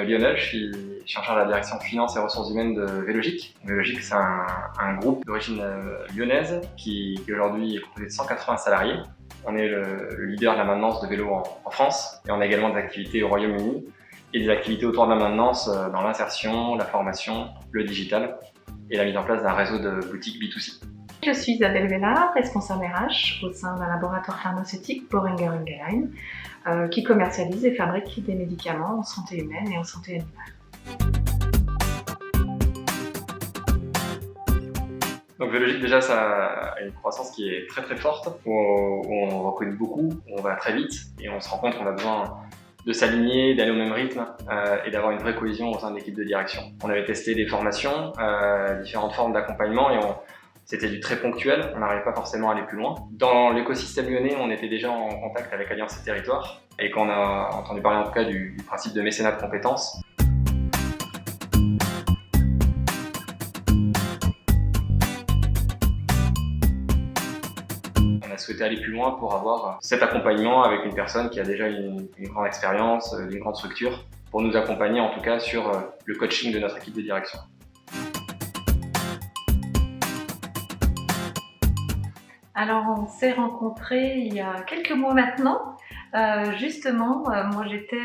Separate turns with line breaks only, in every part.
Lionel, je suis chercheur à la direction finance et ressources humaines de Vélogic. Vélogic, c'est un groupe d'origine lyonnaise qui aujourd'hui est composé de 180 salariés. On est le leader de la maintenance de vélos en France et on a également des activités au Royaume-Uni et des activités autour de la maintenance dans l'insertion, la formation, le digital et la mise en place d'un réseau de boutiques B2C.
Je suis Isabelle Vellard, responsable RH au sein d'un laboratoire pharmaceutique, Boehringer Ingelheim, qui commercialise et fabrique des médicaments en santé humaine et en santé animale.
Donc Vélogic, déjà, ça a une croissance qui est très très forte, où on recrute beaucoup, où on va très vite et on se rend compte qu'on a besoin de s'aligner, d'aller au même rythme et d'avoir une vraie cohésion au sein de l'équipe de direction. On avait testé des formations, différentes formes d'accompagnement et c'était du très ponctuel, on n'arrivait pas forcément à aller plus loin. Dans l'écosystème lyonnais, on était déjà en contact avec Alliance et Territoires et quand on a entendu parler en tout cas du principe de mécénat de compétences, on a souhaité aller plus loin pour avoir cet accompagnement avec une personne qui a déjà une grande expérience, une grande structure, pour nous accompagner en tout cas sur le coaching de notre équipe de direction.
Alors on s'est rencontrés il y a quelques mois maintenant. Justement, moi j'étais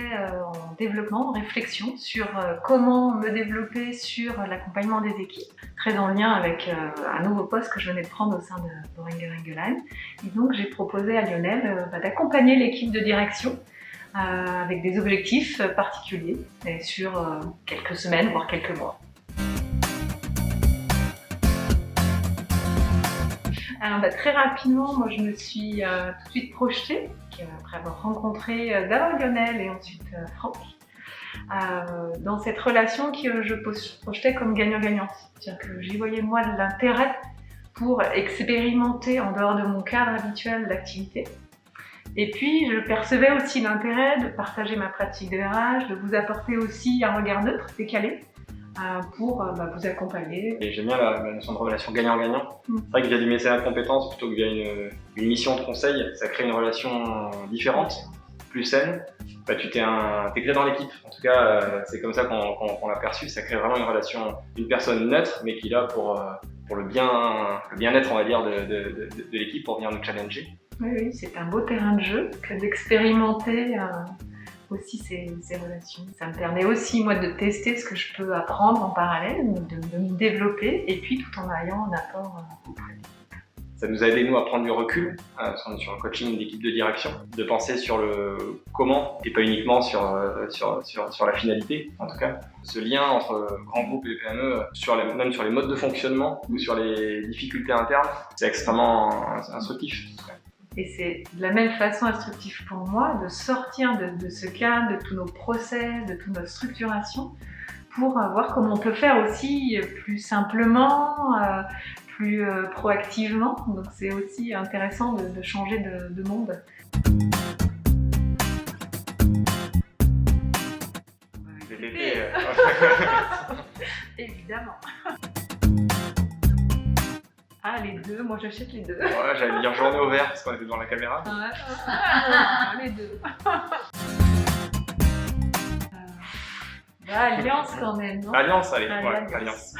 en développement, en réflexion sur comment me développer sur l'accompagnement des équipes, très en lien avec un nouveau poste que je venais de prendre au sein de Boehringer Ingelheim. Et donc j'ai proposé à Lionel d'accompagner l'équipe de direction avec des objectifs particuliers et sur quelques semaines, voire quelques mois. Alors très rapidement, moi je me suis tout de suite projetée, après avoir rencontré d'abord Lionel et ensuite Franck, dans cette relation que je projetais comme gagnant-gagnant. C'est-à-dire que j'y voyais moi de l'intérêt pour expérimenter en dehors de mon cadre habituel d'activité. Et puis je percevais aussi l'intérêt de partager ma pratique de RH, de vous apporter aussi un regard neutre, décalé, pour vous accompagner.
Et j'aime bien la notion de relation gagnant-gagnant. C'est vrai que via du mécénat de compétences plutôt que via une mission de conseil, ça crée une relation différente, plus saine. Tu t'es intégré dans l'équipe, en tout cas c'est comme ça qu'on l'a perçu, ça crée vraiment une relation d'une personne neutre mais qui est là pour le bien-être on va dire de l'équipe pour venir nous challenger.
Oui, c'est un beau terrain de jeu que d'expérimenter aussi ces relations. Ça me permet aussi moi de tester ce que je peux apprendre en parallèle, de me développer et puis tout en ayant un apport auprès.
Ça nous a aidé nous à prendre du recul sur le coaching d'équipe de direction, de penser sur le comment et pas uniquement sur la finalité en tout cas. Ce lien entre grands groupes et PME, même sur les modes de fonctionnement ou sur les difficultés internes, c'est extrêmement instructif.
Et c'est de la même façon instructif pour moi de sortir de ce cadre, de tous nos process, de toute notre structuration, pour voir comment on peut faire aussi plus simplement, plus proactivement. Donc c'est aussi intéressant de changer de monde. Évidemment. Ah, les deux, moi j'achète les deux.
Ouais, j'allais dire journée au vert parce qu'on était devant la caméra.
Les deux. Alliance quand même, non?
Alliance, allez, ouais, Alliance.